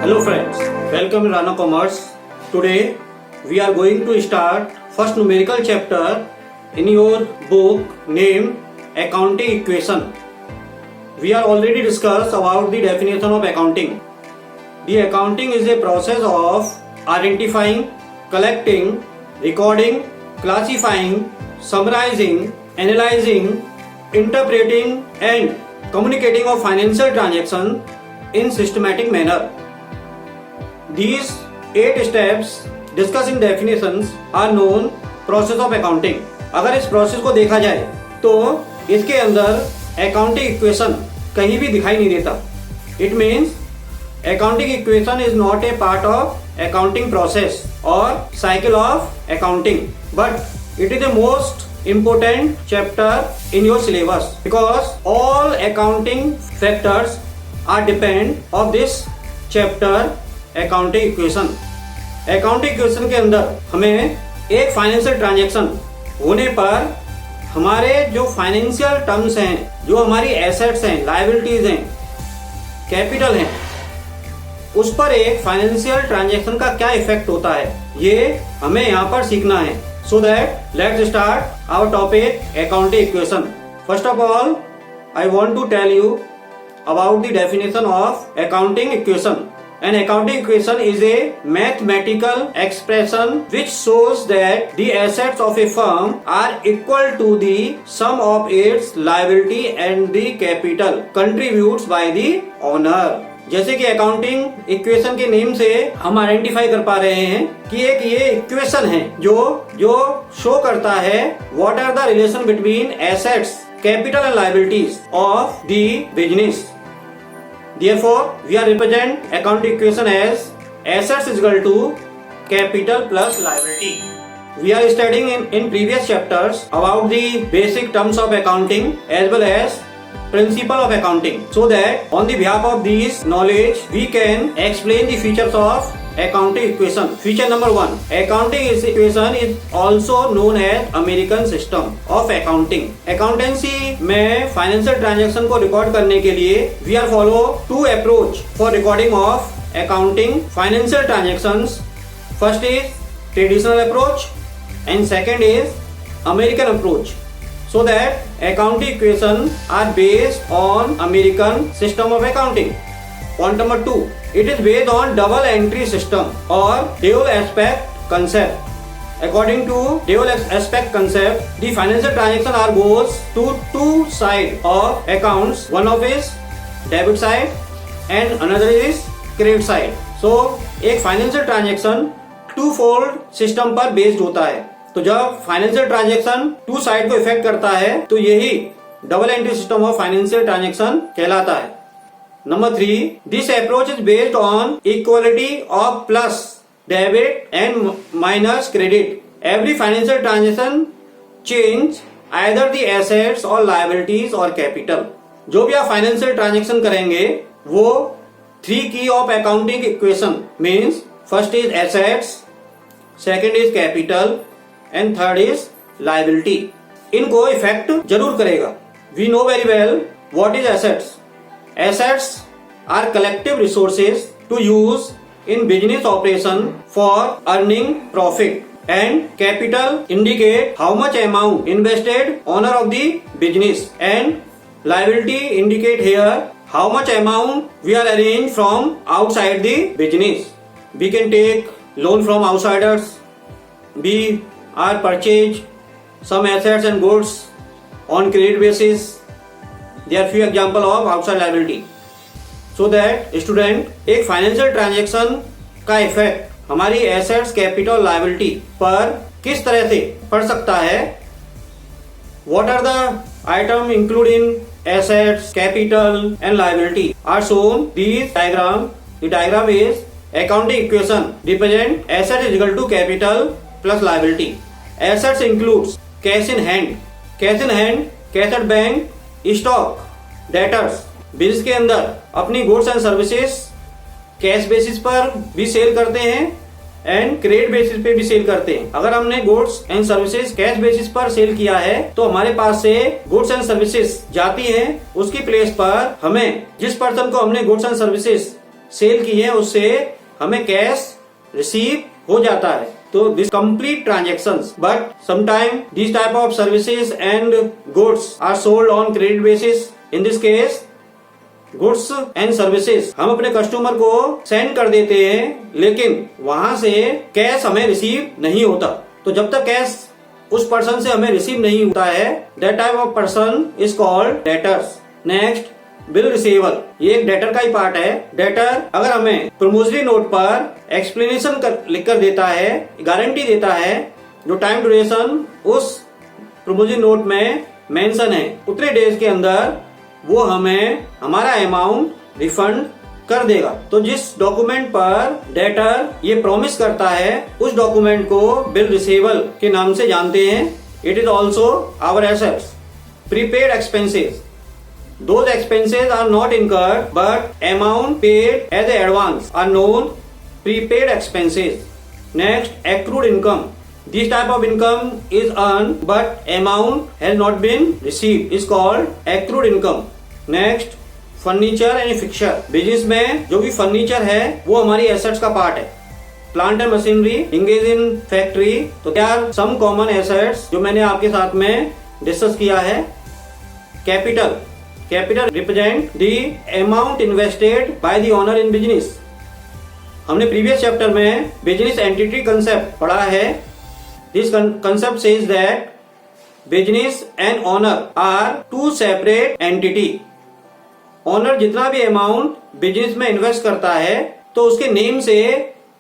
Hello friends, welcome to Rana Commerce. Today we are going to start first numerical chapter in your book named Accounting Equation. We are already discussed about the definition of accounting. The accounting is a process of identifying, collecting, recording, classifying, summarizing, analyzing, interpreting and communicating of financial transactions in systematic manner. These 8 steps discussed in definitions are known process of accounting. अगर इस process को देखा जाए तो इसके अंदर accounting equation कहीं भी दिखाई नहीं देता. It means accounting equation is not a part of accounting process और cycle of accounting, but it is the most important chapter in your syllabus because all accounting factors are depend of this chapter accounting equation. accounting equation के अंदर हमें एक financial transaction होने पर हमारे जो financial terms हैं, जो हमारी एसेट्स हैं, लायबिलिटीज हैं, कैपिटल हैं, उस पर एक फाइनेंशियल ट्रांजैक्शन का क्या इफेक्ट होता है, ये हमें यहाँ पर सीखना है. So that let's start our topic accounting equation. First of all, I want to tell you about the definition of accounting equation. An accounting equation is a mathematical expression which shows that the assets of a firm are equal to the sum of its liability and the capital contributed by the owner. जैसे कि accounting equation के name से हम identify कर पा रहे हैं कि एक ये इक्वेशन है जो शो करता है what are the relation between assets, capital and liabilities of the business. Therefore, we are represent accounting equation as assets is equal to capital plus liability. We are studying in previous chapters about the basic terms of accounting as well as principle of accounting, so that on the behalf of these knowledge we can explain the features of accounting equation. Feature number 1, accounting equation is also known as American system of accounting. Accountancy में financial transaction को record करने के लिए we are follow two approach for recording of accounting financial transactions. First is traditional approach and second is American approach. So that accounting equations are based on American system of accounting. Point number 2, it is based on double entry system or dual aspect concept. According to dual aspect concept, the financial transaction are goes to two side of accounts. One of is debit side and another is credit side. So एक financial transaction two fold system पर based होता है. तो जब financial transaction to side को effect करता है तो यही double entry system of financial transaction कहलाता है. Number 3, this approach is based on equality of plus debit and minus credit. Every financial transaction change either the assets और liabilities और capital. जो भी आप फाइनेंशियल ट्रांजैक्शन करेंगे वो 3 की of accounting equation means first is assets, second is capital and third is liability. इनको effect जरूर करेगा. We know very well what is assets. Assets are collective resources to use in business operation for earning profit, and capital indicate how much amount invested owner of the business, and liability indicate here how much amount we are arrange from outside the business. We can take loan from outsiders, we are purchase some assets and goods on credit basis. There are few example of outside liability. So that student एक financial transaction का effect हमारी assets, capital, liability पर किस तरह से पड़ सकता है. What are the item included in assets, capital and liability are shown these diagram. The diagram is accounting equation represent asset is equal to capital plus liability. Assets includes cash in hand, cash at bank, stock, debtors. Bills के अंदर अपनी goods and services cash basis पर भी cell करते हैं and credit basis पे भी cell करते हैं. अगर हमने goods and services cash basis पर सेल किया है तो हमारे पास से गुड्स एंड सर्विसेज जाती हैं, उसकी प्लेस पर हमें जिस पर्सन को हमने गुड्स एंड सर्विसेज सेल की है उससे हमें कैश रिसीव हो जाता है। तो this complete transactions, but sometime this type of services and goods are sold on credit basis. In this case goods and services हम अपने कस्टमर को सेंड कर देते हैं, लेकिन वहां से कैश हमें रिसीव नहीं होता। तो जब तक कैश उस पर्सन से हमें रिसीव नहीं होता है, that type of person is called debtors. Next, bill receivable, ये एक डेटर का ही पार्ट है। डेटर अगर हमें प्रोमिसरी नोट पर एक्सप्लेनेशन लिख कर देता है, गारंटी देता है, जो टाइम ड्यूरेशन उस प्रोमिसरी नोट में मेंशन है, उतने डेज के अंदर वो हमें हमारा अमाउंट रिफंड कर देगा। तो जिस डॉक्यूमेंट पर डेटर ये प्रॉमिस करता है, उस डॉक्यूमेंट को बिल रिसीवेबल के नाम से जानते हैं। It is also our assets. Prepaid expenses, those expenses are not incurred but amount paid as advance are known prepaid expenses. Next, accrued income. This type of income is earned but amount has not been received is called accrued income. Next, furniture and fixture. Business में जो भी furniture है वो हमारी assets का part है। Plant and machinery engage in factory, तो क्या सम कॉमन एसेट्स जो मैंने आपके साथ में डिस्कस किया है। Capital, capital represent the amount invested by the owner in business. हमने प्रीवियस चैप्टर में बिजनेस एंटिटी कंसेप्ट पढ़ा है। This concept says that business and owner are two separate entity. Owner जितना भी अमाउंट बिजनेस में invest करता है तो उसके नेम से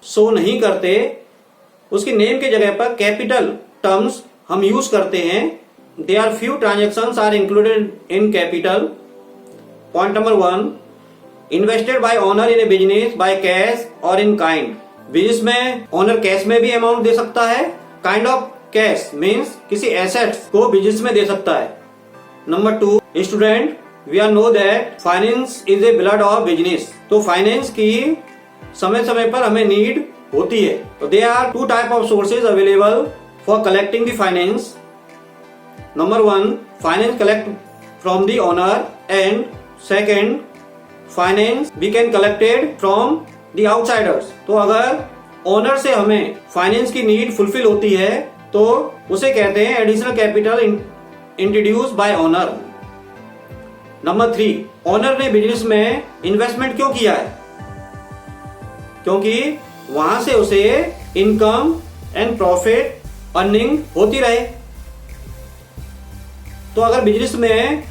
शो नहीं करते, उसकी नेम के जगह पर कैपिटल टर्म्स हम यूज करते हैं। They are few transactions are included in capital. Point number 1, invested by owner in a business by cash और इन काइंड। बिजनेस में ओनर कैश में भी अमाउंट दे सकता है, काइंड ऑफ कैश मीन्स किसी एसेट्स को बिजनेस में दे सकता है। Number 2, student, we are know that finance is a blood of business. तो फाइनेंस की समय समय पर हमें नीड होती है। तो they are two type of sources available for collecting the finance. Number 1, finance collect from the owner, and second, finance we can collected from the outsiders. तो अगर ओनर से हमें फाइनेंस की नीड फुलफिल होती है तो उसे कहते हैं additional capital introduce by owner. Number 3, owner ने बिजनेस में इन्वेस्टमेंट क्यों किया है? क्योंकि वहां से उसे इनकम एंड प्रॉफिट अर्निंग होती रहे। तो अगर बिजनेस में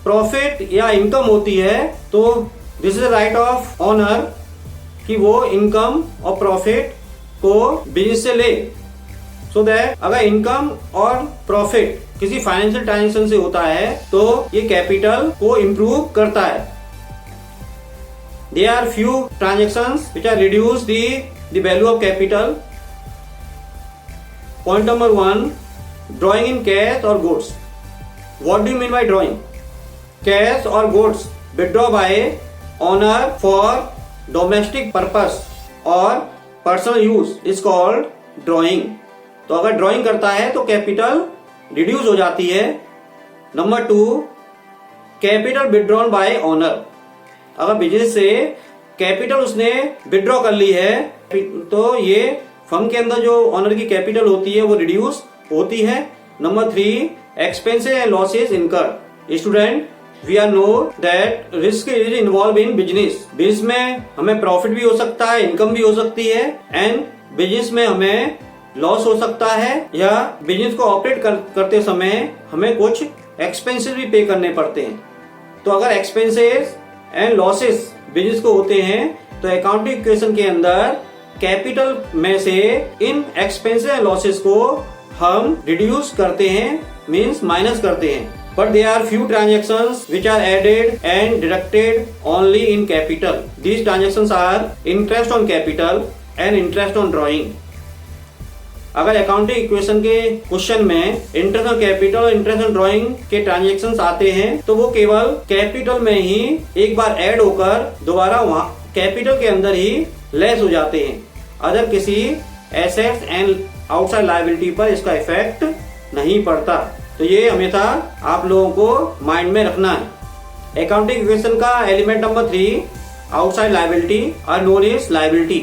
प्रॉफिट या इनकम होती है तो this is right of owner कि वो इनकम और प्रॉफिट को बिजनेस से ले। सो दैट अगर इनकम और प्रॉफिट किसी फाइनेंशियल ट्रांजेक्शन से होता है तो ये कैपिटल को इंप्रूव करता है। There are few transactions which are reduce the value of capital. Point number 1, drawing in cash or goods. What do you mean by drawing? Cash or goods withdraw by owner for domestic purpose or personal use is called drawing. तो अगर drawing करता है तो capital reduce हो जाती है। Number 2, capital withdrawn bye owner. अगर business से कैपिटल उसने विड्रॉ कर ली है तो ये फर्म के अंदर जो ओनर की कैपिटल होती है वो रिड्यूस होती है। Number 3, expenses and losses incurred. Student, we are know that risk is involved in business. Business में हमें प्रॉफिट भी हो सकता है, इनकम भी हो सकती है, एंड बिजनेस में हमें लॉस हो सकता है या बिजनेस को ऑपरेट करते समय हमें कुछ एक्सपेंसेस भी पे करने पड़ते हैं। तो अगर एक्सपेंसेस एंड लॉसेस बिजनेस को होते हैं तो अकाउंटिंग इक्वेशन के अंदर कैपिटल में से इन एक्सपेंसेस एंड लॉसेस को हम रिड्यूस करते हैं, मींस माइनस करते हैं। But there are few transactions which are added and deducted only in capital. These transactions are interest on capital and interest on drawing. अगर अकाउंटिंग इक्वेशन के question में interest on capital और interest on drawing के transactions आते हैं तो वो केवल कैपिटल में ही एक बार ऐड होकर दोबारा वहां कैपिटल के अंदर ही लेस हो जाते हैं। अदर किसी एसेट्स एंड आउटसाइड लायबिलिटी पर इसका इफेक्ट नहीं पड़ता। तो ये हमेशा आप लोगों को माइंड में रखना है। अकाउंटिंग इक्वेशन का element number 3, outside liability are known as liability.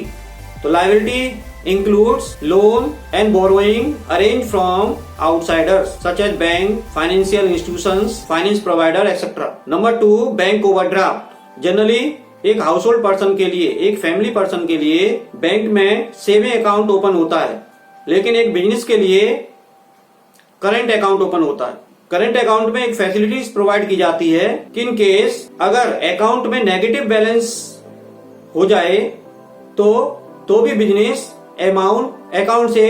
तो liability includes loan and borrowing arranged from outsiders such as bank, financial institutions, finance provider, etc. Number 2, bank overdraft. Generally एक house hold person के लिए, एक family person के लिए bank में saving account open होता है, लेकिन एक बिजनेस के लिए करंट अकाउंट ओपन होता है। करंट अकाउंट में एक फैसिलिटीज प्रोवाइड की जाती है कि इन केस अगर अकाउंट में नेगेटिव बैलेंस हो जाए तो भी बिजनेस अमाउंट अकाउंट से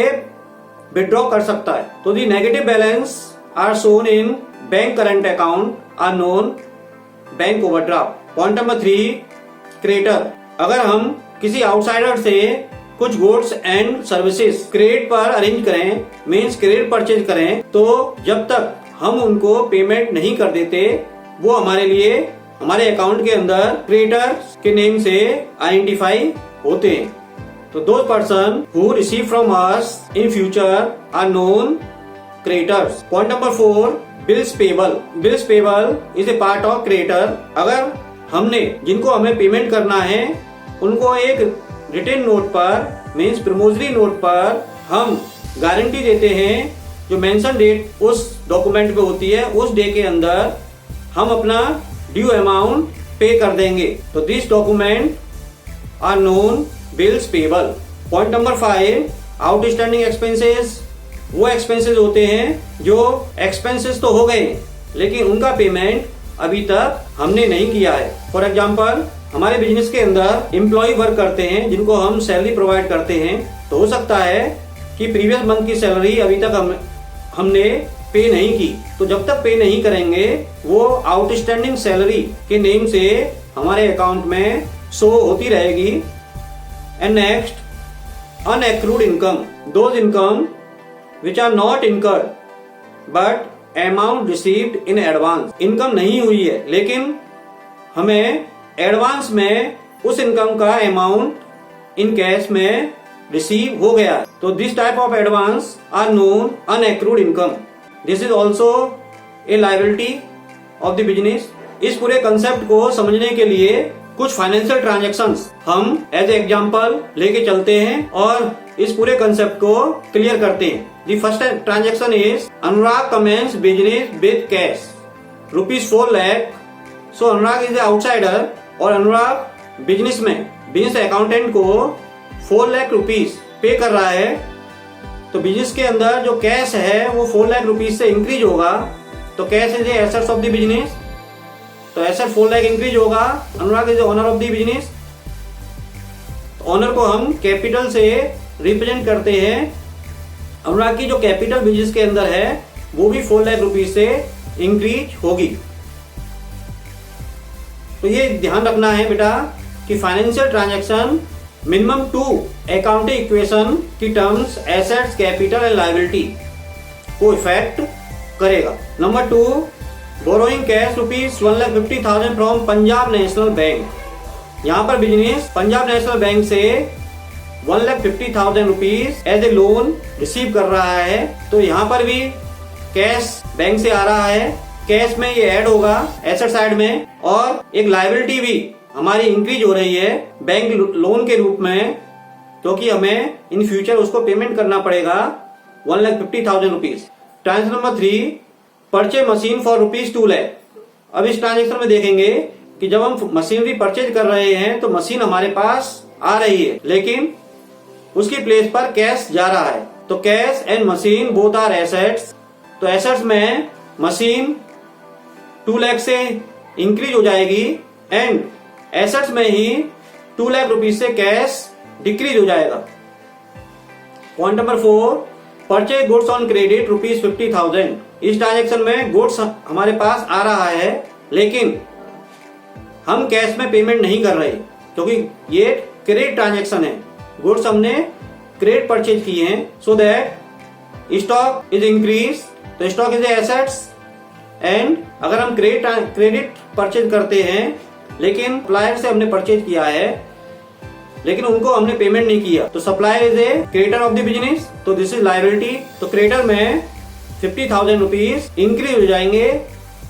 विड्रॉ कर सकता है। तो the negative balance are shown in bank current account are known bank overdraft. Point number 3, creditor. अगर हम किसी आउटसाइडर से कुछ गुड्स एंड सर्विसेज क्रेडिट पर अरेंज करें, मीन्स क्रेडिट परचेज करें, तो जब तक हम उनको पेमेंट नहीं कर देते वो हमारे लिए हमारे अकाउंट के अंदर क्रेडिटर के नेम से आइडेंटिफाई होते हैं। तो दो person who receive from us in future are known creditors. Point number 4, bills payable. Bills payable is a part of creditor. अगर हमने जिनको हमें पेमेंट करना है उनको एक रिटन नोट पर, मीन्स प्रमोजरी नोट पर हम गारंटी देते हैं, जो मेंशन डेट उस डॉक्यूमेंट पे होती है, उस डे के अंदर हम अपना ड्यू अमाउंट पे कर देंगे। तो this document are known bills payable. Point number 5, outstanding expenses. वो एक्सपेंसेस होते हैं जो एक्सपेंसेस तो हो गए लेकिन उनका पेमेंट अभी तक हमने नहीं किया है। फॉर एग्जाम्पल, हमारे बिजनेस के अंदर एम्प्लॉय वर्क करते हैं जिनको हम सैलरी प्रोवाइड करते हैं, तो हो सकता है कि प्रीवियस मंथ की सैलरी अभी तक हमने पे नहीं की। तो जब तक पे नहीं करेंगे वो आउटस्टैंडिंग सैलरी के नेम से हमारे अकाउंट में शो होती रहेगी। And next, unaccrued income. Those income which are not incurred but amount received in advance. Income नहीं हुई है लेकिन हमें एडवांस में उस इनकम का अमाउंट इन कैश में रिसीव हो गया। तो this type of advance are known unaccrued income. This is also a liability of the business. इस पूरे कंसेप्ट को समझने के लिए कुछ फाइनेंशियल ट्रांजैक्शंस हम एज एग्जांपल लेके चलते हैं और इस पूरे कंसेप्ट को क्लियर करते हैं। The first transaction is Anurag commence business with cash ₹4 lakh. So Anurag is a outsider और अनुराग बिजनेस में बिजनेस अकाउंटेंट को 4 लाख रुपीज पे कर रहा है। तो बिजनेस के अंदर जो कैश है वो 4 लाख रुपीज से इंक्रीज होगा। तो cash is assets of the business, तो एसेट 4 लाख इंक्रीज होगा। Anurag is owner of the business. Owner को हम कैपिटल से रिप्रेजेंट करते हैं। अनुराग की जो कैपिटल बिजनेस के अंदर है वो भी 4 लाख रुपीज से इंक्रीज होगी। तो ये ध्यान रखना है बेटा कि financial transaction minimum 2 accounting equation की terms assets, capital and liability को इफेक्ट करेगा। Number 2, borrowing cash ₹1,50,000 from Punjab national bank. यहाँ पर बिजनेस पंजाब नेशनल बैंक से 1,50,000 rupees as a loan receive कर रहा है। तो यहाँ पर भी कैश बैंक से आ रहा है, कैश में ये ऐड होगा एसेट साइड में, और एक लायबिलिटी भी हमारी इंक्रीज हो रही है बैंक लोन के रूप में, क्योंकि हमें इन फ्यूचर उसको पेमेंट करना पड़ेगा 1,50,000 rupees. Transaction number 3, purchase machine for ₹2 lakh. अब इस ट्रांजेक्शन में देखेंगे कि जब हम मशीनरी परचेज कर रहे हैं तो मशीन हमारे पास आ रही है लेकिन उसकी प्लेस पर कैश जा रहा है। तो cash and machine both are assets. तो एसेट्स में मशीन 2 लाख से इंक्रीज हो जाएगी एंड एसेट्स में ही 2 लाख रुपीज से कैश डिक्रीज हो जाएगा। Point number 4, purchase goods on credit ₹50,000। इस ट्रांजेक्शन में गुड्स हमारे पास आ रहा है लेकिन हम कैश में पेमेंट नहीं कर रहे क्योंकि ये क्रेडिट ट्रांजेक्शन है। गुड्स हमने क्रेडिट परचेज किए हैं। So that stock is increase. तो स्टॉक इज एसेट्स एंड अगर हम क्रेडिट परचेज करते हैं लेकिन सप्लायर से हमने परचेज किया है लेकिन उनको हमने पेमेंट नहीं किया तो supplier is a creditor of the business. तो दिस इज लायबिलिटी। तो क्रेडिटर में 50,000 रुपीज इंक्रीज हो जाएंगे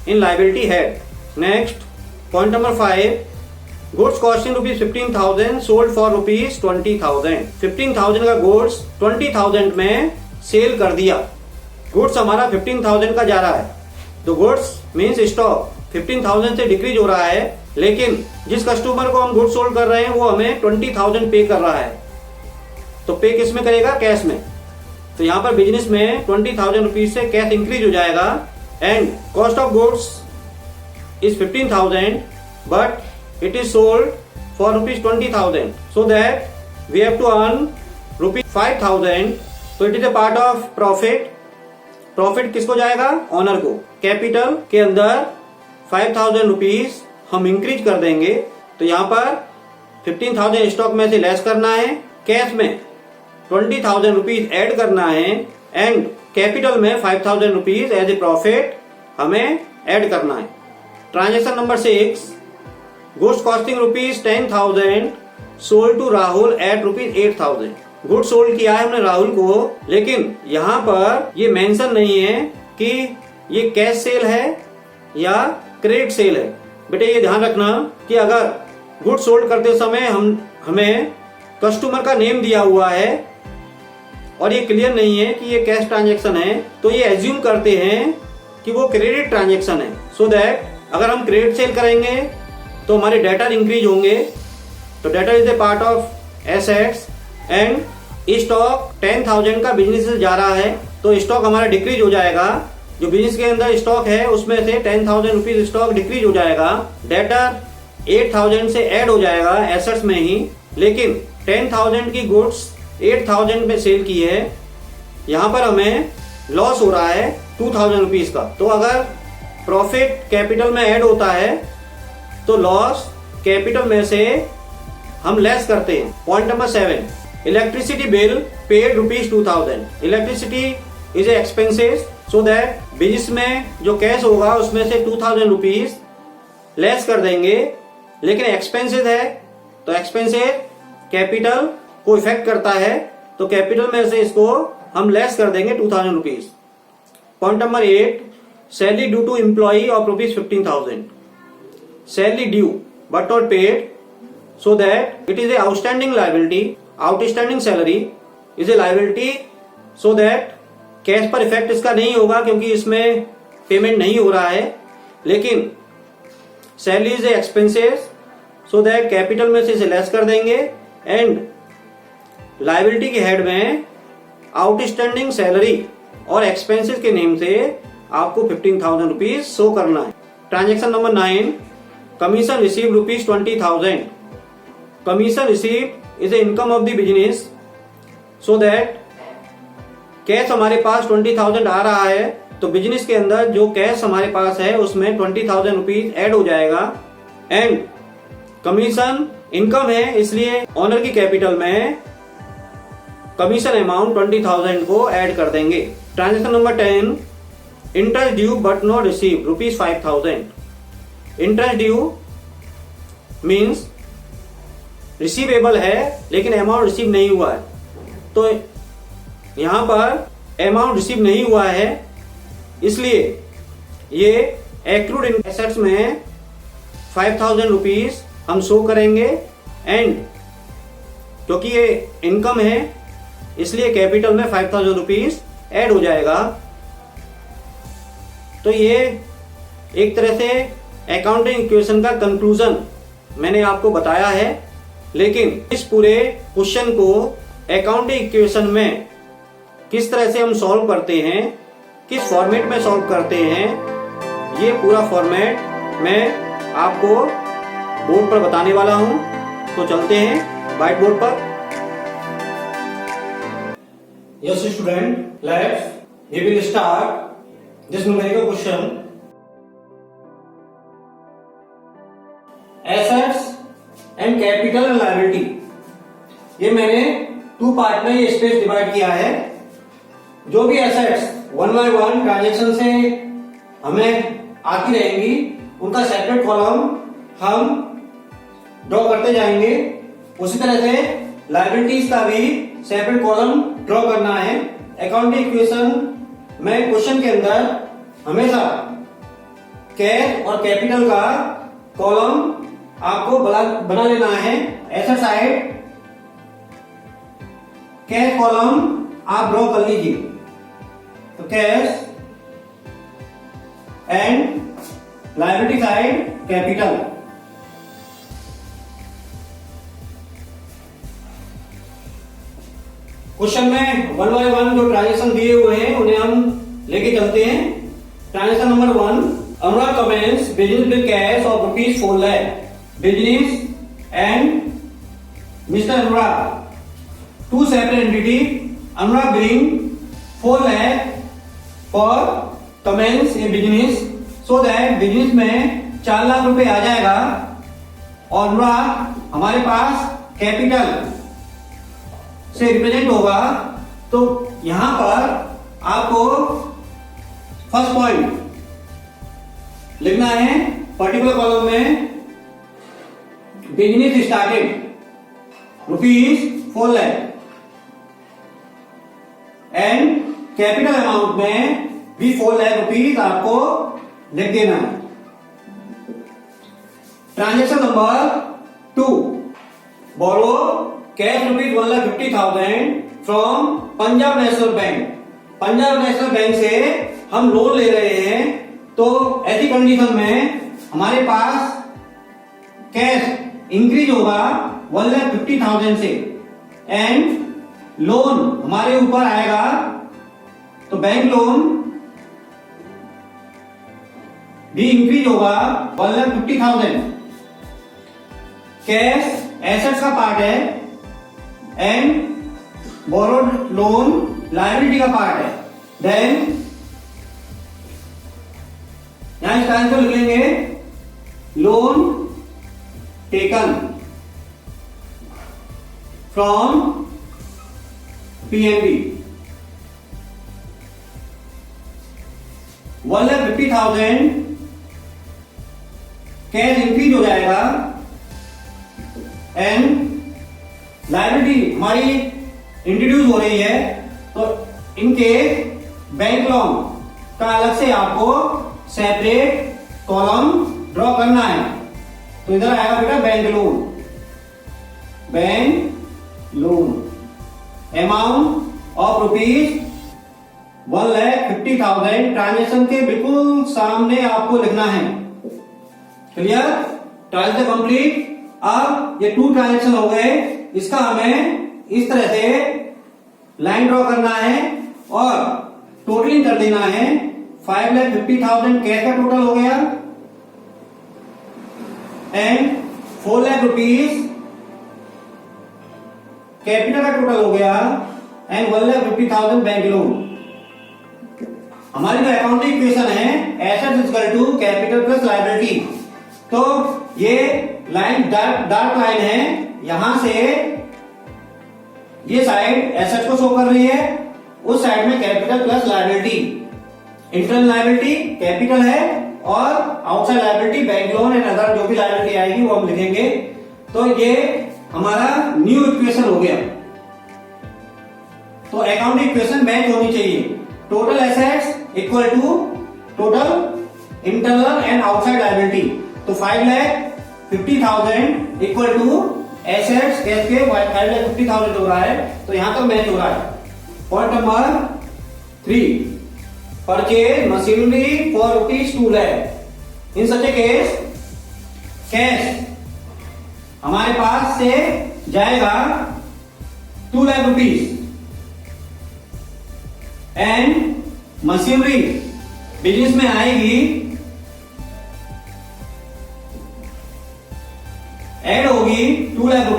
in liability head. Next point number 5, goods costing rupees 15,000 sold for rupees 20,000। 15,000 का गुड्स 20,000 में सेल कर दिया। गुड्स हमारा 15,000 का जा रहा है, तो गुड्स मीन्स स्टॉक 15,000 से डिक्रीज हो रहा है, लेकिन जिस कस्टमर को हम गुड्स सोल्ड कर रहे हैं वो हमें 20,000 पे कर रहा है। तो पे किस में करेगा? कैश में। तो यहाँ पर बिजनेस में 20,000 रुपीज से कैश इंक्रीज हो जाएगा and cost of goods is 15,000 but it is sold for rupees 20,000 so that we have to earn rupees 5,000। तो it is a part of profit. Profit किसको जाएगा? ऑनर को। कैपिटल के अंदर 5,000 रुपीज हम इंक्रीज कर देंगे। तो यहाँ पर 15,000 स्टॉक में से लेस करना है, कैश में 20,000 रुपीज एड करना है एंड कैपिटल में 5,000 रुपीज एज ए प्रॉफिट हमें ऐड करना है। Transaction number 6, goods costing rupees 10,000 sold to Rahul at rupees 8,000। Good sold किया है हमने राहुल को, लेकिन यहाँ पर ये मेंशन नहीं है कि ये कैश सेल है या क्रेडिट सेल है। बेटे ये ध्यान रखना कि अगर गुड सोल्ड करते समय हमें कस्टमर का नेम दिया हुआ है और ये क्लियर नहीं है कि ये कैश ट्रांजैक्शन है, तो ये एज्यूम करते हैं कि वो क्रेडिट ट्रांजैक्शन है। सो दैट अगर हम क्रेडिट सेल करेंगे तो हमारे डेटर इंक्रीज होंगे। तो debtor is a part of assets and stock 10,000 का बिजनेस से जा रहा है, तो स्टॉक हमारा डिक्रीज हो जाएगा। जो बिजनेस के अंदर स्टॉक है उसमें से 10,000 रुपीज स्टॉक डिक्रीज हो जाएगा। डेटर 8,000 से ऐड हो जाएगा एसेट्स में ही, लेकिन 10,000 की गुड्स 8,000 में सेल की है, यहाँ पर हमें लॉस हो रहा है 2,000 रुपीज का। तो अगर प्रॉफिट कैपिटल में ऐड होता है तो लॉस कैपिटल में से हम लेस करते हैं। Point number 7, electricity bill paid rupees 2,000। Electricity is a expenses, so that business में जो कैश होगा उसमें से 2,000 रुपीज लेस कर देंगे, लेकिन एक्सपेंसेस है तो एक्सपेंसेस कैपिटल को इफेक्ट करता है, तो कैपिटल में से इसको हम लेस कर देंगे 2,000 rupees. Point number 8, salary due to employee of rupees 15,000। Salary due but not paid, so that it is a outstanding liability. Outstanding salary is a liability, so that cash पर effect इसका नहीं होगा क्योंकि इसमें payment नहीं हो रहा है, लेकिन salary is A expenses, so that capital में से इसे लेस कर देंगे एंड लायबिलिटी के हेड में आउटस्टैंडिंग सैलरी और एक्सपेंसेस के नेम से आपको 15,000 रुपीज शो करना है। Transaction number 9, commission receive rupees 20,000। Commission receive is a income of the business, so that cash हमारे पास 20,000 आ रहा है, तो बिजनेस के अंदर जो कैश हमारे पास है उसमें 20,000 रुपीज ऐड हो जाएगा एंड कमीशन इनकम है, इसलिए ऑनर की कैपिटल में कमीशन अमाउंट 20,000 को ऐड कर देंगे। Transaction number 10, interest due but not receive rupees 5,000। Interest due means receivable है लेकिन अमाउंट रिसीव नहीं हुआ है, तो यहां पर अमाउंट रिसीव नहीं हुआ है, इसलिए ये एक्रूड एसेट्स में 5,000 रुपीज हम शो करेंगे एंड क्योंकि ये इनकम है इसलिए कैपिटल में 5,000 रुपीज ऐड हो जाएगा। तो ये एक तरह से अकाउंटिंग इक्वेशन का कंक्लूजन मैंने आपको बताया है, लेकिन इस पूरे क्वेश्चन को अकाउंटिंग इक्वेशन में किस तरह से हम सॉल्व करते हैं, किस फॉर्मेट में सॉल्व करते हैं, ये पूरा फॉर्मेट मैं आपको बोर्ड पर बताने वाला हूं। तो चलते हैं व्हाइट बोर्ड पर। Yes student, we will start this numerical question. Assets and capital and liability. ये मैंने 2 पार्ट में ये स्पेस डिवाइड किया है। जो भी एसेट्स 1 by 1 ट्रांजेक्शन से हमें आती रहेंगी उनका सेपरेट कॉलम हम ड्रॉ करते जाएंगे। उसी तरह से लायबिलिटीज का भी सेपरेट कॉलम ड्रॉ करना है। अकाउंटिंग इक्वेशन में क्वेश्चन के अंदर हमेशा कैश और कैपिटल का कॉलम आपको बना लेना है। ऐसा साइड कैश कॉलम आप ड्रॉ कर लीजिए। तो cash and liability side capital. Question में वन बाय वन जो ट्रांजेक्शन दिए हुए हैं उन्हें हम लेके चलते हैं। Transaction number 1, Anurag commence business with cash of ₹4 lakh। Business and mister Anurag, two separate entity. Anurag bring 4 lakh for commence a business, so that business में 4 लाख रुपए आ जाएगा और अनुराग हमारे पास कैपिटल से रिप्रेजेंट होगा। तो यहां पर आपको फर्स्ट पॉइंट लिखना है पर्टिकुलर कॉलम में, business started ₹4 lakh and capital amount में भी ₹4 lakh आपको लिख देना है। Transaction number 2, borrow cash ₹1,50,000 from Punjab national Bank. Punjab national bank से हम लोन ले रहे हैं, तो ऐसी कंडीशन में हमारे पास कैश इंक्रीज होगा 1,50,000 से एंड लोन हमारे ऊपर आएगा, तो बैंक लोन भी इंक्रीज होगा 1,50,000। कैश एसेट्स का पार्ट है एंड बोरोड लोन लायबिलिटी का पार्ट है। देन यहां इसका आंसर लिख लेंगे, loan taken from PNB 1,50,000 cash increase हो जाएगा एंड लायबिलिटी हमारी इंट्रोड्यूस हो रही है, तो इनके बैंक लोन का अलग से आपको सेपरेट कॉलम ड्रॉ करना है। तो इधर आएगा बेटा bank loan, bank loan amount of ₹1,50,000 transaction के बिल्कुल सामने आपको लिखना है। क्लियर? Transaction complete. अब ये 2 ट्रांजेक्शन हो गए, इसका हमें इस तरह से लाइन ड्रॉ करना है और टोटलिंग कर देना है। 5,50,000 कैश का टोटल हो गया एंड 4 लाख रुपीज कैपिटल का टोटल हो गया एंड 1,50,000 बैंक लोन। हमारी जो अकाउंटिंग इक्वेशन है assets equal to capital plus liability. तो ये लाइन डार्क लाइन है, यहां से ये साइड एसेट को शो कर रही है, उस साइड में capital plus liability. Internal liability capital है और outside liability bank loan and other जो भी लायबिलिटी आएगी वो हम लिखेंगे। तो ये हमारा न्यू इक्वेशन हो गया। तो अकाउंटिंग इक्वेशन मैच होनी चाहिए। Total assets equal to total internal and outside liability. तो 5,50,000 इक्वल टू एसेट्स कैश के 5,50,000 हो रहा है, तो यहां तक मैच हो रहा है। Point number 3, purchase machinery for ₹2 lakh। In such A case cash हमारे पास से जाएगा ₹2 lakh एंड मशीनरी बिजनेस में आएगी, ऐड होगी ₹2 lakh।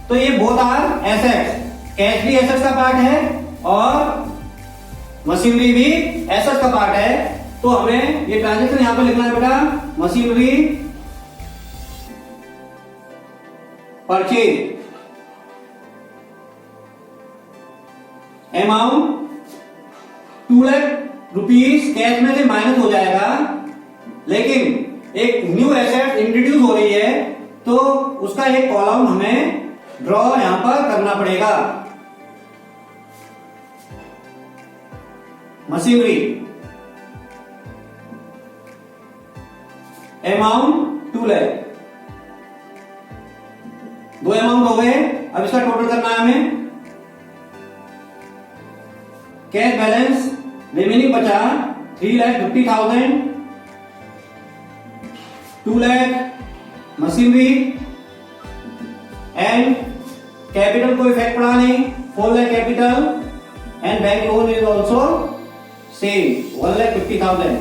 तो ये बोथ आर एसेट्स, कैश भी एसेट्स का पार्ट है और मशीनरी भी एसेट्स का पार्ट है। तो हमें ये ट्रांजेक्शन यहां पर लिखना है बेटा, machinery purchase amount ₹2 lakh cash में से माइनस हो जाएगा, लेकिन एक न्यू एसेट इंट्रोड्यूस हो रही है, तो उसका एक कॉलम हमें ड्रॉ यहां पर करना पड़ेगा। Machinery amount 2 lakh. दो अमाउंट हो गए, अब इसका टोटल करना है हमें। कैश बैलेंस रिमेनिंग बचा 3,50,000, 2 लाख मशीनरी एंड कैपिटल कोई इफेक्ट पड़ा नहीं, 4 lakh capital and bank loan is also same 1,50,000।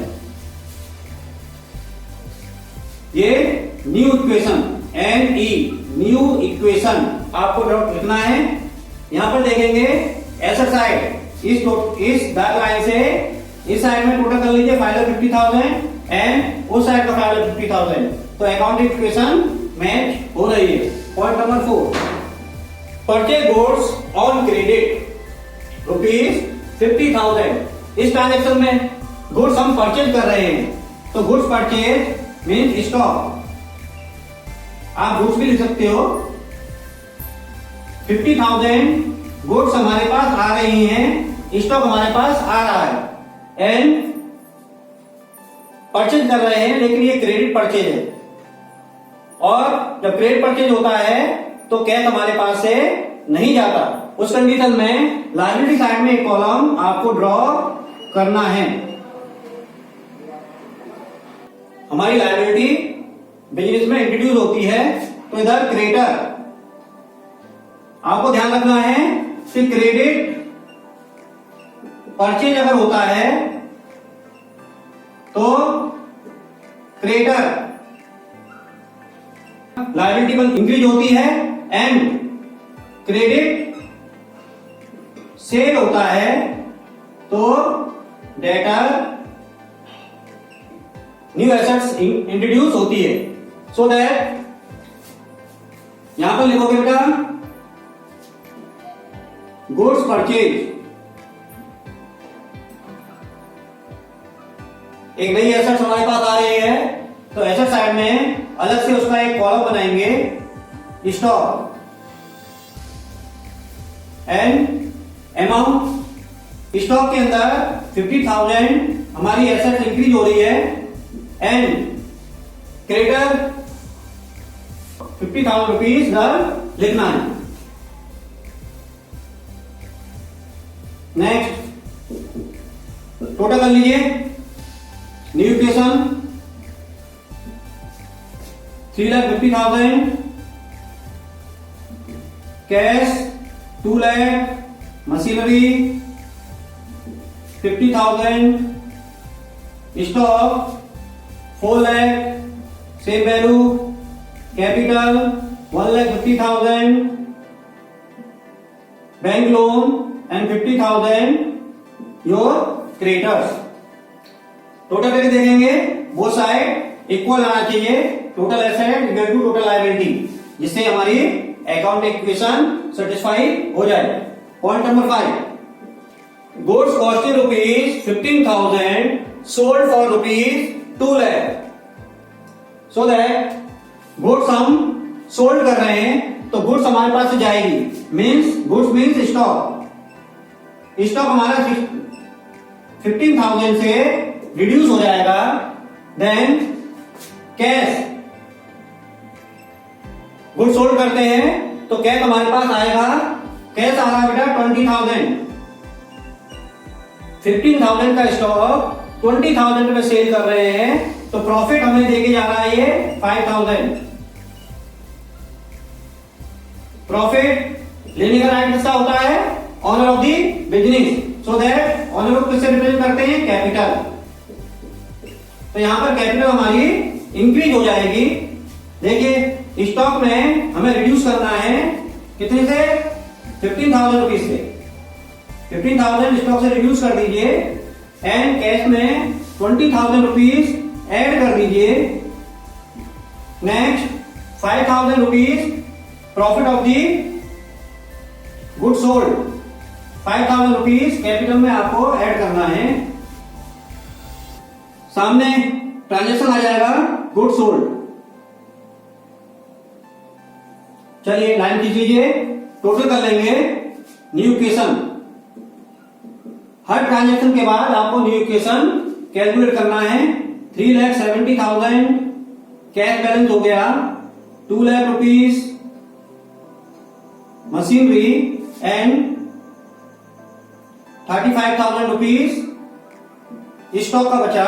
ये new equation NE new equation आपको डॉट लिखना है। यहां पर देखेंगे एसेट साइड इस डार्क लाइन से इस साइड में टोटल कर लीजिए 5,50,000 एंड उस साइड का 5,50,000, तो अकाउंटिंग इक्वेशन मैच हो रही है। Point number 4, purchase goods on credit ₹50,000। इस ट्रांजेक्शन में गुड्स हम परचेज कर रहे हैं, तो गुड्स परचेज मीन स्टॉक, आप गुड्स भी लिख सकते हो। 50,000 गुड्स हमारे पास आ रही हैं, स्टॉक हमारे पास आ रहा है एंड परचेज कर रहे हैं, लेकिन ये क्रेडिट परचेज है। और जब क्रेडिट परचेज होता है तो कैश हमारे पास से नहीं जाता। उस कंडीशन में लायबिलिटी साइड में एक कॉलम आपको ड्रॉ करना है। हमारी लायबिलिटी बिजनेस में इंट्रोड्यूस होती है, तो इधर क्रेडिटर आपको ध्यान रखना है कि क्रेडिट परचेज अगर होता है तो क्रेडिटर लायबिलिटी पर इंक्रीज होती है एंड क्रेडिट सेल होता है तो डेटर न्यू एसेट्स इंट्रोड्यूस होती है। सो दैट यहां पर लिखोगे बेटा गुड्स परचेज, एक नई एसेट्स हमारे पास आ रही है, तो एसेट साइड में अलग से उसका एक कॉलम बनाएंगे स्टॉक एंड अमाउंट। स्टॉक के अंदर 50,000 हमारी एसेट इंक्रीज हो रही है एंड क्रेडिटर 50,000 रुपीज इधर लिखना है। नेक्स्ट टोटल कर लीजिए new equation 3,50,000 cash 2 lakh machinery 50,000 stock 4 lakh same value capital 1,50,000 bank loan and 50,000 your creditors. Total करके देखेंगे वो साइड इक्वल आना चाहिए, total asset equal to total liability, जिससे हमारी अकाउंट इक्वेशन सेटिस्फाई हो जाए। Point number 5, goods costing ₹15,000 sold for ₹2 lakh. So that goods हम सोल्ड कर रहे हैं तो गुड्स हमारे पास से जाएगी, means goods means stock. Stock हमारा 15,000 से रिड्यूस हो जाएगा, देन कैश गुड सोल्ड करते हैं तो कैश हमारे पास आएगा, कैश आ रहा है बेटा 20,000। 15,000 का स्टॉक 20,000 में सेल कर रहे हैं तो प्रॉफिट हमें देके जा रहा है ये 5,000। प्रॉफिट लेने का राइट किसका होता है? Owner of the business. So that owner of किससे रिप्रेजेंट करते हैं? कैपिटल। तो यहां पर कैपिटल हमारी इंक्रीज हो जाएगी। देखिए स्टॉक में हमें रिड्यूस करना है कितने से? 15,000 रुपीज से। 15,000 स्टॉक से रिड्यूस कर दीजिए एंड कैश में 20,000 रुपीज ऐड कर दीजिए। Next 5,000 rupees profit of the good sold. 5,000 rupees capital में आपको ऐड करना है। सामने ट्रांजेक्शन आ जाएगा गुड सोल्ड। चलिए लाइन खींच लीजिए, टोटल कर लेंगे न्यू इक्वेशन। हर ट्रांजेक्शन के बाद आपको न्यू इक्वेशन कैलकुलेट करना है। 3,70,000 कैश बैलेंस हो गया 2 lakh rupees, machinery and 35,000 rupees stock का बचा।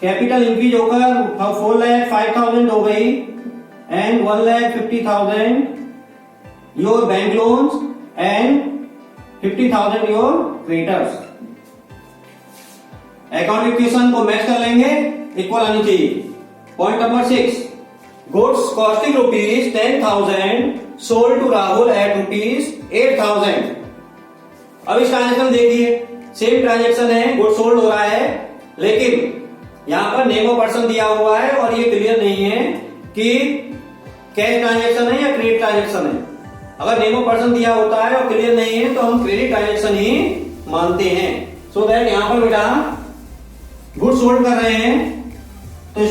कैपिटल इंक्रीज होकर 4,05,000 हो गई and 1,50,000 your bank loans and 50,000 your creditors. Account equation को मैच कर लेंगे, इक्वल आनी चाहिए। Point number 6, goods costing rupees 10,000 sold to Rahul at rupees 8,000। अब इस ट्रांजेक्शन देखिए, सेम ट्रांजेक्शन है, गुड सोल्ड हो रहा है, लेकिन यहां पर नेम ऑफ पर्सन दिया हुआ है और ये क्लियर नहीं है कि कैश ट्रांजेक्शन है या क्रेडिट ट्रांजेक्शन है। अगर नेम ऑफ पर्सन दिया होता है और क्लियर नहीं है तो हम क्रेडिट ट्रांजेक्शन ही मानते हैं। सो दैट यहां पर बेटा गुड सोल्ड कर रहे हैं तो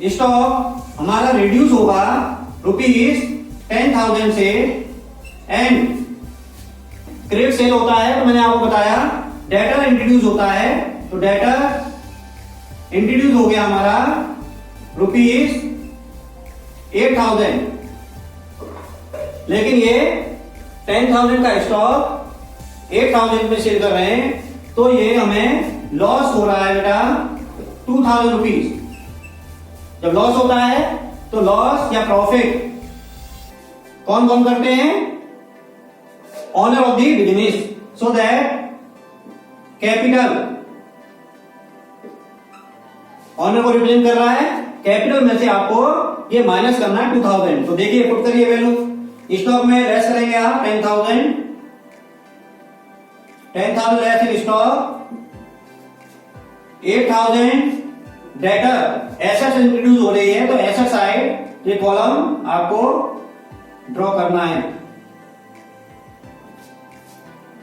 स्टॉक हमारा रिड्यूस होगा रुपीज 10,000 से एंड क्रेडिट सेल होता है तो मैंने आपको बताया डेटर इंट्रोड्यूस होता है, तो डेटर इंट्रोड्यूस हो गया हमारा रुपीज 8,000, लेकिन ये 10,000 का स्टॉक 8,000 में सेल कर रहे हैं तो ये हमें लॉस हो रहा है बेटा 2,000 रुपीज। जब लॉस होता है तो लॉस या प्रॉफिट कौन कौन करते हैं? Owner of the business. So that capital owner को रिप्रेजेंट कर रहा है, कैपिटल में से आपको ये माइनस करना है 2,000। तो देखिए पुट करिए वैल्यू, स्टॉक में लेस करेंगे आप 10,000 less in stock 8,000 debtor assets introduce हो रही है तो एसेट साइड ये कॉलम आपको ड्रॉ करना है।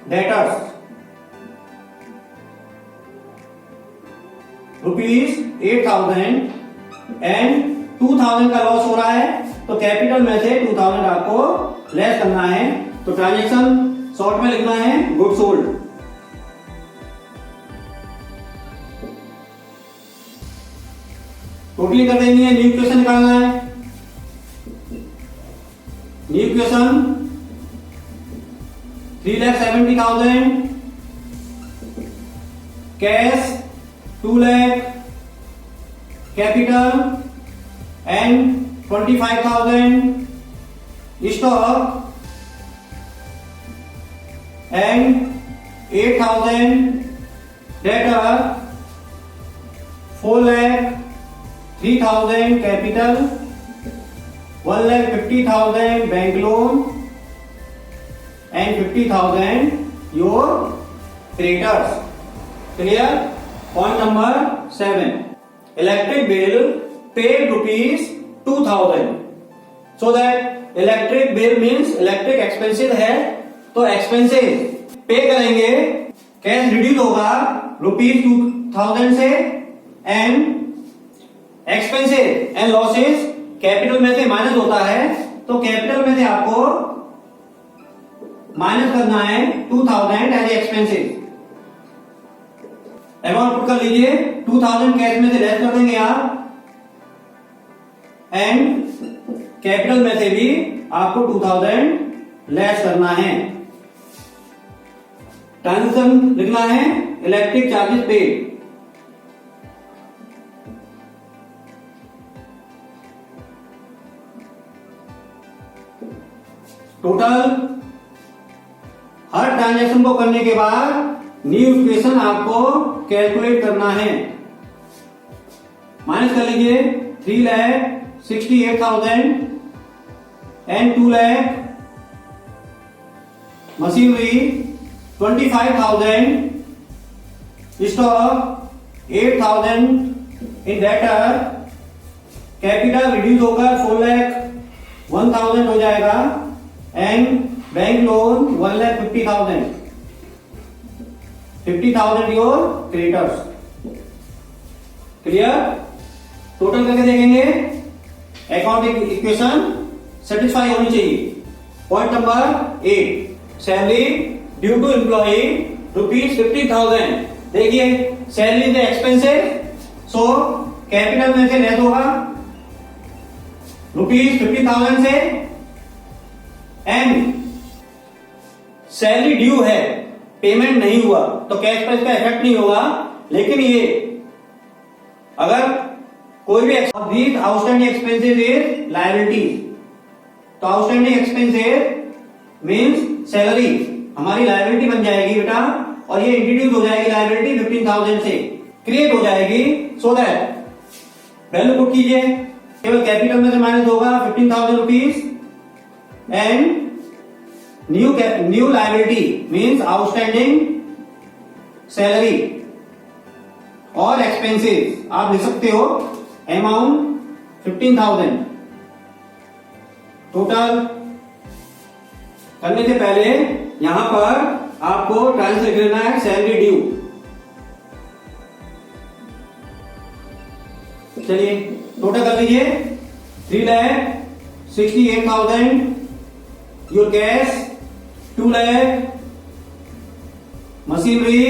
डेटर्स रुपीज 8,000 एंड 2,000 का लॉस हो रहा है तो कैपिटल में से 2,000 आपको लेस करना है। तो ट्रांजेक्शन शॉर्ट में लिखना है गुड सोल्ड। टोटली कर देनी है, न्यू इक्वेशन निकालना है। New equation 3,70,000 cash 2 lakh capital and 25,000 stock and 8,000 debtor 4,03,000 capital 1,50,000 bank loan and 50,000 your creditors. Clear? Point number 7, electric bill paid rupees 2,000। So that electric bill means electric expensive है तो expensive पे करेंगे, cash reduce होगा rupees 2,000 से and expensive and losses capital में से minus होता है तो कैपिटल में से आपको माइनस करना है 2,000 एज एक्सपेंसिव। अमाउंट पुट कर लीजिए, 2,000 कैश में से लेस कर देंगे आप एंड कैपिटल में से भी आपको 2,000 लेस करना है। ट्रांजेक्शन लिखना है इलेक्ट्रिक चार्जेस पेड। टोटल हर ट्रांजेक्शन को करने के बाद न्यू इक्वेशन आपको कैलकुलेट करना है। माइनस कर लीजिए 3,68,000 and 2 lakh machinery 25,000 stock 8,000 in debtor capital reduce होकर 4,01,000 हो जाएगा and bank loan 1,50,000 50,000 your creditors. Clear? Total करके देखेंगे, अकाउंटिंग इक्वेशन सेटिस्फाई होनी चाहिए। Point number 8, salary due to employee rupees 50,000। देखिए salary is expensive so capital में से लेस होगा ₹50,000 से, एंड सैलरी ड्यू है, पेमेंट नहीं हुआ, तो कैश पर इसका इफेक्ट नहीं होगा। लेकिन ये अगर कोई भी with outstanding expenses is liability, तो आउटस्टैंडिंग एक्सपेंसेस मींस सैलरी हमारी लायबिलिटी बन जाएगी बेटा, और ये इंट्रोड्यूस हो जाएगी लायबिलिटी 15,000 से क्रिएट हो जाएगी। सो दैट वैल्यू पुट कीजिए, केवल कैपिटल में से माइनस होगा ₹15,000 and new liability means outstanding salary और एक्सपेंसेस आप लिख सकते हो अमाउंट 15,000। टोटल करने से पहले यहां पर आपको ट्रांस लिख लेना है सैलरी ड्यू। चलिए टोटल कर लीजिए, 3,68,000 your cash, 2 lakh machinery,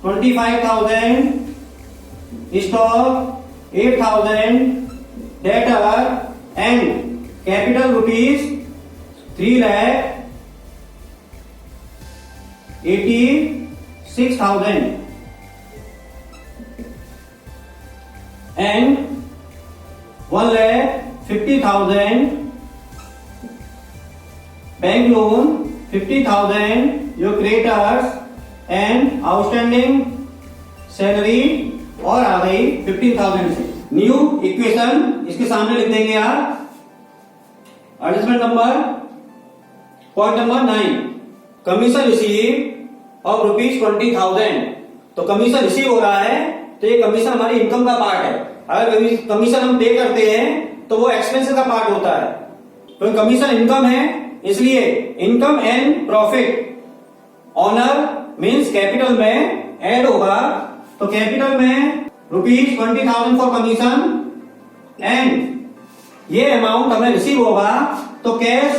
25,000 stock, 8,000 debtor and capital ₹3,86,000 and 1,50,000 bank loan, 50,000 your creditors and outstanding salary और आ गई 15,000 से। न्यू इक्वेशन इसके सामने लिख देंगे आप। Adjustment number point number 9, commission receive of ₹20,000। तो कमीशन रिसीव हो रहा है, तो ये कमीशन हमारी इनकम का पार्ट है। अगर कमीशन हम पे करते हैं तो वो एक्सपेंसेस का पार्ट होता है, तो कमीशन इनकम है, इसलिए income and profit owner means capital में ऐड होगा। तो कैपिटल में ₹20,000 फॉर कमीशन एंड ये अमाउंट हमें रिसीव होगा, तो कैश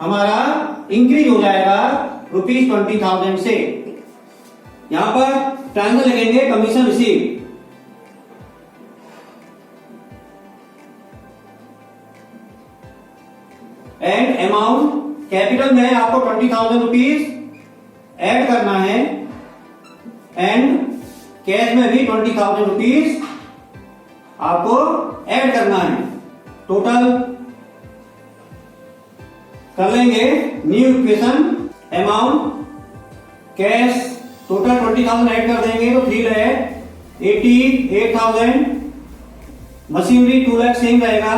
हमारा इंक्रीज हो जाएगा ₹20,000 से। यहां पर ट्रांसफर लिखेंगे commission receive, and amount capital में आपको ₹20,000 ऐड करना है एंड कैश में भी ₹20,000 आपको ऐड करना है। टोटल कर लेंगे new equation, amount cash total 20,000 add कर देंगे तो 3,88,000, मशीनरी 2 लाख सेम रहेगा,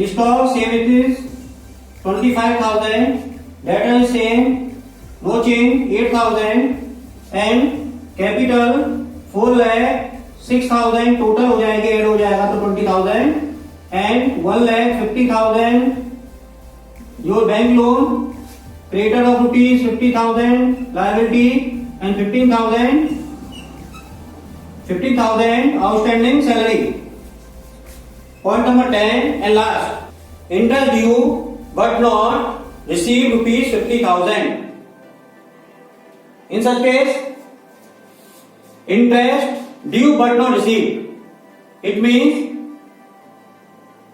stock same it is 25,000, data is same no change 8,000 and capital 4,06,000 total हो जाएंगे, ऐड हो जाएगा तो 20,000 and 1,50,000 your bank loan, creditor of ₹50,000 liability and 15,000 outstanding salary. Point number 10 and last, interest due but not receive ₹50,000। In such case, interest due but not received. It means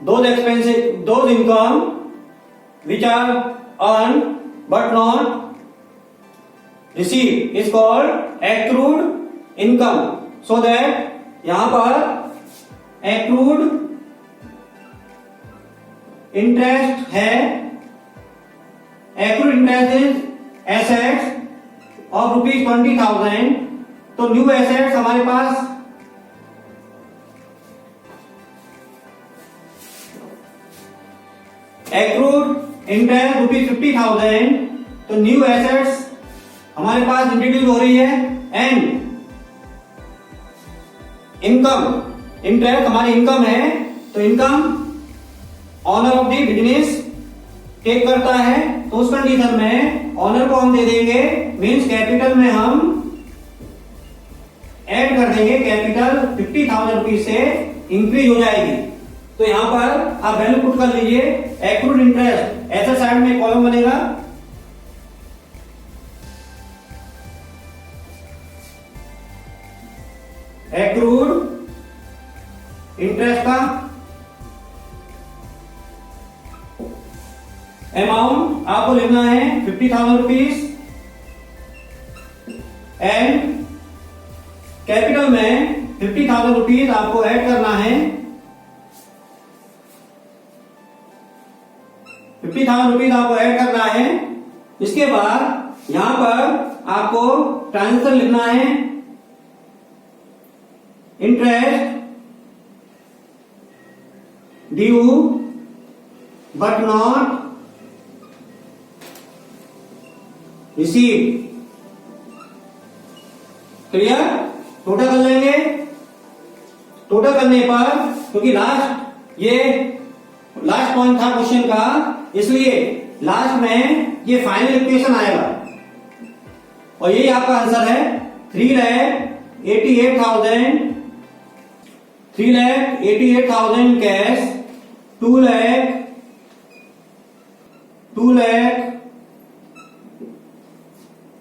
those expenses, those income which are earned but not received is called accrued income. So that यहां पर accrued interest है, accrued interest is assets of ₹20,000। तो new assets हमारे पास accrued interest ₹50,000, तो new assets हमारे पास introduce हो रही है एंड इनकम, इंटरेस्ट हमारी इनकम है, तो income owner of the business take करता है, तो उस कंडीशन में ऑनर को हम दे देंगे, मींस कैपिटल में हम ऐड कर देंगे, कैपिटल ₹50,000 से इंक्रीज हो जाएगी। तो यहां पर आप वैल्यू पुट कर लीजिए, एक्रूड इंटरेस्ट ऐसा साइड में कॉलम बनेगा, एक्रूड इंटरेस्ट का अमाउंट आपको लिखना है 50,000 रुपीज एंड कैपिटल में 50,000 रुपीज आपको ऐड करना है। 50,000 रुपीज आपको ऐड करना है। इसके बाद यहां पर आपको ट्रांजेक्शन लिखना है interest due but not receive. Clear? Total कर लेंगे। टोटल करने पर क्योंकि ये लास्ट पॉइंट था क्वेश्चन का, इसलिए लास्ट में ये फाइनल इक्वेशन आएगा और यही आपका आंसर है। 3,88,000 cash, 2 lakh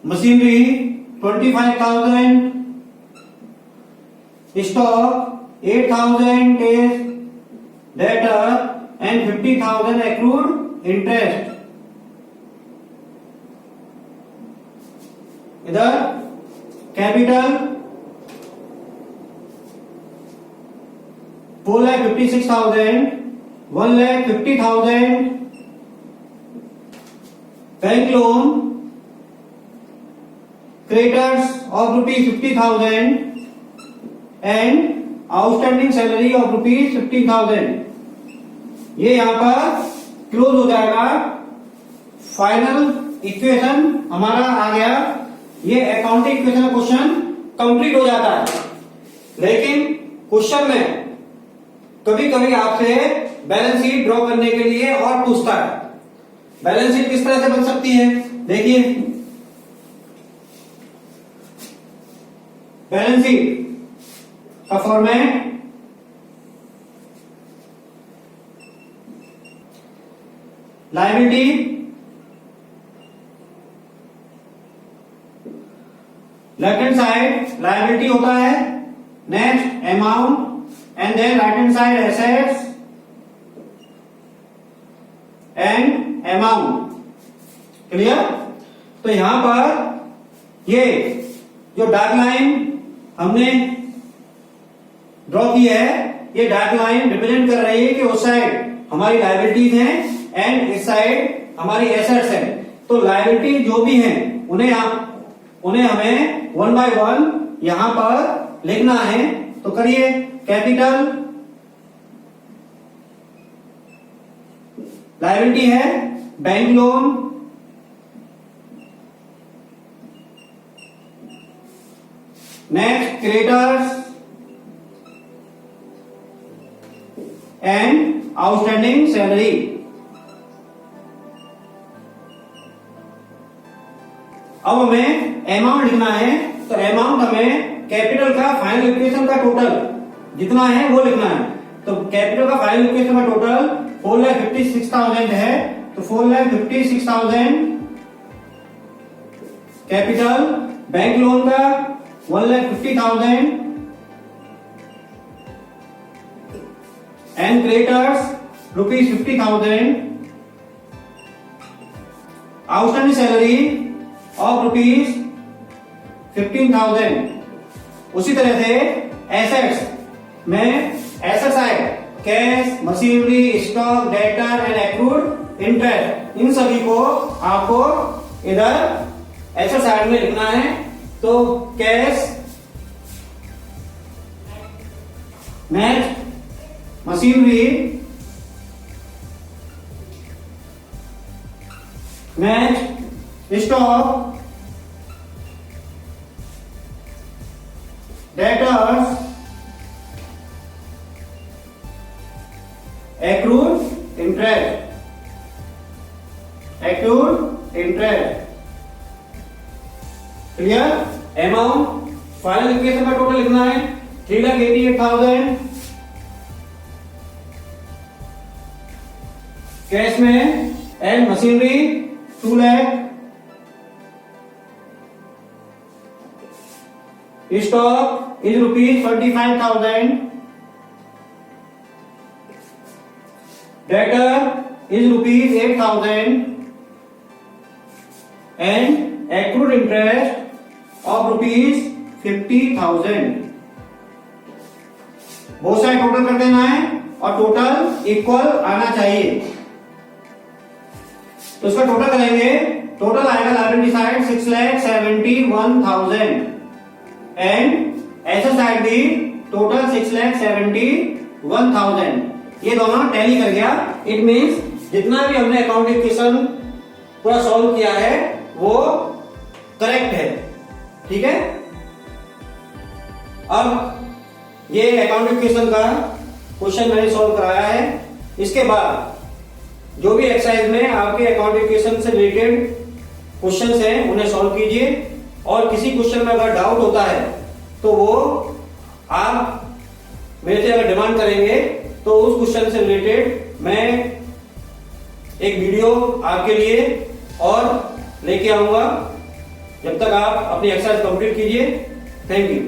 machinery, 25,000 stock, 8,000 test debtor and 50,000 accrued interest। इधर capital 4,56,000, 1,50,000 bank loan creditors of ₹50,000 and outstanding salary of ₹50,000। ये यहां पर क्लोज हो जाएगा। फाइनल इक्वेशन हमारा आ गया। ये अकाउंटिंग इक्वेशन का क्वेश्चन कंप्लीट हो जाता है। लेकिन क्वेश्चन में कभी कभी आपसे बैलेंस शीट ड्रॉ करने के लिए और पूछता है। बैलेंस शीट किस तरह से बन सकती है, देखिए। बैलेंस शीट का format liability, left hand side liability होता है, next amount and then right hand side assets and amount. Clear? तो यहां पर ये जो डार्क लाइन हमने ड्रॉ की है, ये डार्क लाइन रिप्रेजेंट कर रही है कि उस साइड हमारी लायबिलिटीज हैं एंड इस साइड हमारी एसेट्स हैं। तो लायबिलिटी जो भी हैं उन्हें हमें 1 by 1 यहां पर लिखना है। तो करिए। कैपिटल लायबिलिटी है bank loan, next creditors and outstanding salary. अब हमें अमाउंट लिखना है। तो अमाउंट हमें कैपिटल का फाइनल इक्वेशन का टोटल जितना है वो लिखना है। तो कैपिटल का फाइनल इक्वेशन का टोटल 4,56,000 है। तो 4,56,000 कैपिटल, बैंक लोन का 1,50,000 and creditors ₹50,000, outstanding salary of ₹15,000। उसी तरह से एसेट्स में एसेट्स आए cash, machinery, stock, debtor and accrued interest. इन सभी को आपको इधर एसेट साइड में लिखना है। तो cash, next machinery, next stock, debtors, accrued interest, accrued interest. Clear? Amount final equation का टोटल लिखना है 3,88,000 कैश में and machinery 2 lakh, Stock is rupees 25,000. Debtor is rupees 8,000 and accrued interest of rupees 50,000. बहुत सारे टोटल कर देना है और टोटल इक्वल आना चाहिए। तो इसका टोटल करेंगे, टोटल आएगा liability side 6,71,000 and asset side भी टोटल 6,71,000। ये दोनों टैली कर गया। इट मींस जितना भी हमने अकाउंट इक्वेशन पूरा सॉल्व किया है वो करेक्ट है। ठीक है, अब ये अकाउंट इक्वेशन का क्वेश्चन मैंने सॉल्व कराया है। इसके बाद जो भी एक्सरसाइज में आपके अकाउंट इक्वेशन से रिलेटेड क्वेश्चंस हैं उन्हें सॉल्व कीजिए और किसी क्वेश्चन में अगर डाउट होता है तो वो आप मेरे से अगर डिमांड करेंगे तो उस क्वेश्चन से रिलेटेड मैं एक वीडियो आपके लिए और लेके आऊंगा। जब तक आप अपनी एक्सरसाइज कंप्लीट कीजिए। Thank you.